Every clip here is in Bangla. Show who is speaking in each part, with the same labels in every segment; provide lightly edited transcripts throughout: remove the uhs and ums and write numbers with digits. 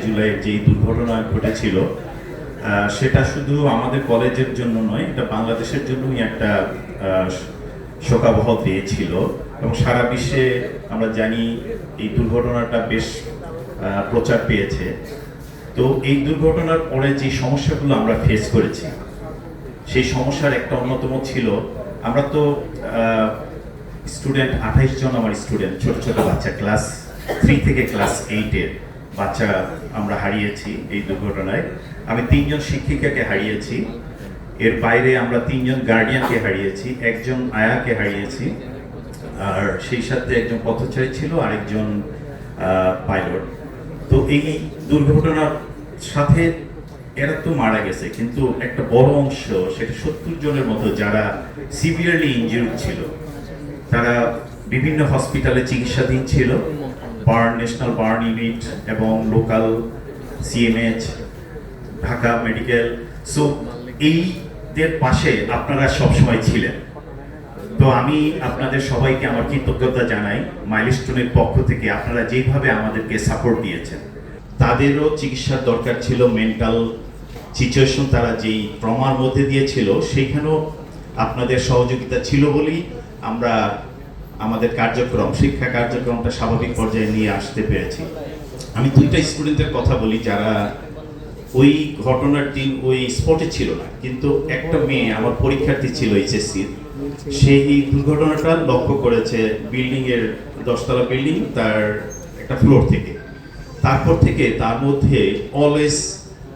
Speaker 1: জুলাই যে দুর্ঘটনা ঘটেছিল সেটা শুধু আমাদের কলেজের জন্য নয়, এটা বাংলাদেশের জন্যই একটা শোকাবহ দিন ছিল এবং সারা বিশ্বে আমরা জানি এই দুর্ঘটনাটা বেশ প্রচার পেয়েছে। তো এই দুর্ঘটনার পরে যে সমস্যাগুলো আমরা ফেস করেছি, সেই সমস্যার একটা অন্যতম ছিল, আমরা তো স্টুডেন্ট 28 জন আমার স্টুডেন্ট, ছোট ছোট বাচ্চা ক্লাস 3 থেকে ক্লাস 8-এর বাচ্চা আমরা হারিয়েছি এই দুর্ঘটনায়। আমি 3 জন শিক্ষিকাকে হারিয়েছি, এর বাইরে আমরা 3 জন গার্ডিয়ানকে হারিয়েছি, একজন আয়াকে হারিয়েছি, আর সেই সাথে একজন পথচারী ছিল, আরেকজন পাইলট। তো এই দুর্ঘটনার সাথে এরা তো মারা গেছে, কিন্তু একটা বড় অংশ, সেটা 70 জনের মতো, যারা সিভিয়ারলি ইনজিউর্ড ছিল, তারা বিভিন্ন হসপিটালে চিকিৎসাধীন ছিল, ন্যাশনাল বার্ন ইউনিট এবং local CMH, Dhaka medical. So এইদের পাশে আপনারা সবসময় ছিলেন। তো আমি আপনাদের সবাইকে আমার কৃতজ্ঞতা জানাই মাইলস্টোনের পক্ষ থেকে, আপনারা যেভাবে আমাদেরকে সাপোর্ট দিয়েছেন। তাদেরও চিকিৎসার দরকার ছিল, মেন্টাল সিচুয়েশন, তারা যেই ট্রমার মধ্যে দিয়েছিল, সেইখানেও আপনাদের সহযোগিতা ছিল বলেই আমরা আমাদের শিক্ষা কার্যক্রমটা স্বাভাবিক পর্যায়ে নিয়ে আসতে পেরেছি। আমি 2টা স্টুডেন্টের কথা বলি যারা ওই ঘটনার দিন ওই স্পটে ছিল না, কিন্তু একটা মেয়ে আমার পরীক্ষার্থী ছিল এইচএসসির, সেই এই দুর্ঘটনাটা লক্ষ্য করেছে বিল্ডিংয়ের 10তলা বিল্ডিং, তার একটা ফ্লোর থেকে। তারপর থেকে তার মধ্যে অলওয়েজ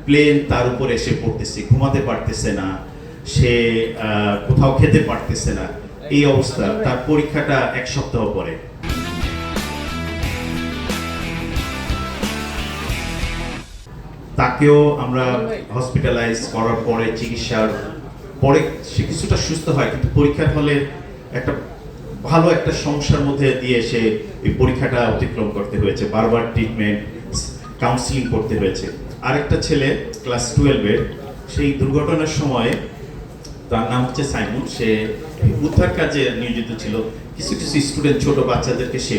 Speaker 1: প্লেন তার উপর এসে পড়তেছে, ঘুমাতে পারতেছে না, সে কোথাও খেতে পারতেছে না, এই অবস্থা। তার পরীক্ষাটা 1 সপ্তাহ পরে। তাকেও আমরা হসপিটালাইজ করার পরে, চিকিৎসার পরে সে কিছুটা সুস্থ হয়, কিন্তু পরীক্ষার হলে একটা ভালো একটা সমস্যার মধ্যে দিয়ে সে এই পরীক্ষাটা অতিক্রম করতে হয়েছে, বারবার ট্রিটমেন্ট, কাউন্সিলিং করতে হয়েছে। আরেকটা ছেলে ক্লাস 12-এর, সেই দুর্ঘটনার সময়, তার নাম হচ্ছে সাইমন, সে উদ্ধার কাজে নিয়োজিত ছিল, কিছু কিছু স্টুডেন্ট, ছোট বাচ্চাদেরকে সে,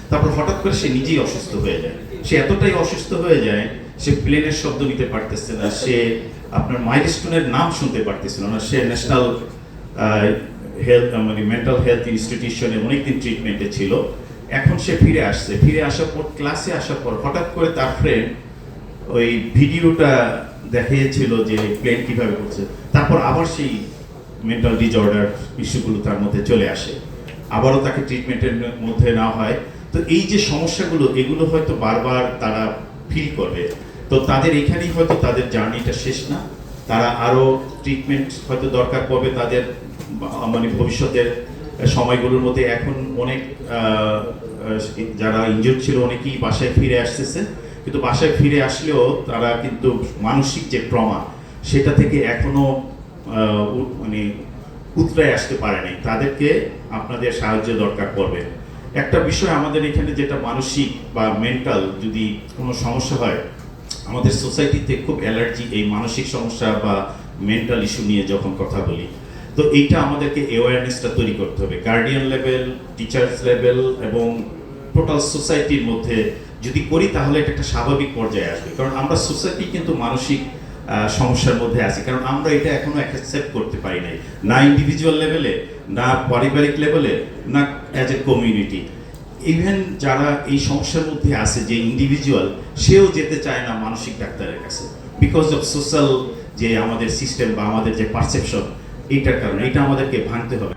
Speaker 1: তারপর হঠাৎ করে সে নিজেই অসুস্থ হয়ে যায়। সে এতটাই অসুস্থ হয়ে যায়, সে প্লেনের শব্দ নিতে পারতেছে না, সে আপনার মাইলস্টোনের নাম শুনতে পারতেছিল না, সে ন্যাশনাল মেন্টাল হেলথ ইনস্টিটিউশনে অনেকদিন ট্রিটমেন্টে ছিল। এখন সে ফিরে আসার পর, ক্লাসে আসার পর হঠাৎ করে তার ফ্রেন্ড ওই ভিডিওটা দেখিয়েছিল যে প্লেন কিভাবে করছে। তারপর আবার সেই মেন্টাল ডিসঅর্ডার ইস্যুগুলো তার মধ্যে চলে আসে, আবারও তাকে ট্রিটমেন্টের মধ্যে নেওয়া হয়। তো এই যে সমস্যাগুলো, এগুলো হয়তো বারবার তারা ফিল করবে। তো তাদের এখানেই হয়তো তাদের জার্নিটা শেষ না, তারা আরও ট্রিটমেন্ট হয়তো দরকার পড়বে তাদের ভবিষ্যতের সময়গুলোর মধ্যে। এখন অনেক যারা ইনজুর্ড ছিল অনেকেই বাসায় ফিরে আসতেছে, কিন্তু বাসায় ফিরে আসলেও তারা কিন্তু মানসিক যে ট্রমা, সেটা থেকে এখনো উতরায় আসতে পারে নাই। তাদেরকে আপনাদের সাহায্য দরকার পড়বে। একটা বিষয় আমাদের এখানে, যেটা মানসিক বা মেন্টাল যদি কোনো সমস্যা হয়, আমাদের সোসাইটিতে খুব অ্যালার্জি এই মানসিক সমস্যা বা মেন্টাল ইস্যু নিয়ে যখন কথা বলি। তো এইটা আমাদেরকে অ্যাওয়ারনেসটা তৈরি করতে হবে, গার্ডিয়ান লেভেল, টিচার্স লেভেল এবং টোটাল সোসাইটির মধ্যে যদি করি, তাহলে এটা একটা স্বাভাবিক পর্যায়ে আসবে। কারণ আমরা সোসাইটি কিন্তু মানসিক সমস্যার মধ্যে আছি, কারণ আমরা এটা এখনো অ্যাকসেপ্ট করতে পারি নাই, না ইন্ডিভিজুয়াল লেভেলে, না পারিবারিক লেভেলে, না অ্যাজ এ কমিউনিটি। ইভেন যারা এই সমস্যার মধ্যে আছে, যে ইন্ডিভিজুয়াল, সেও যেতে চায় না মানসিক ডাক্তারের কাছে, বিকজ অফ সোশ্যাল যে আমাদের সিস্টেম বা আমাদের যে পারসেপশন, এইটার কারণে। এটা আমাদেরকে ভাঙতে হবে।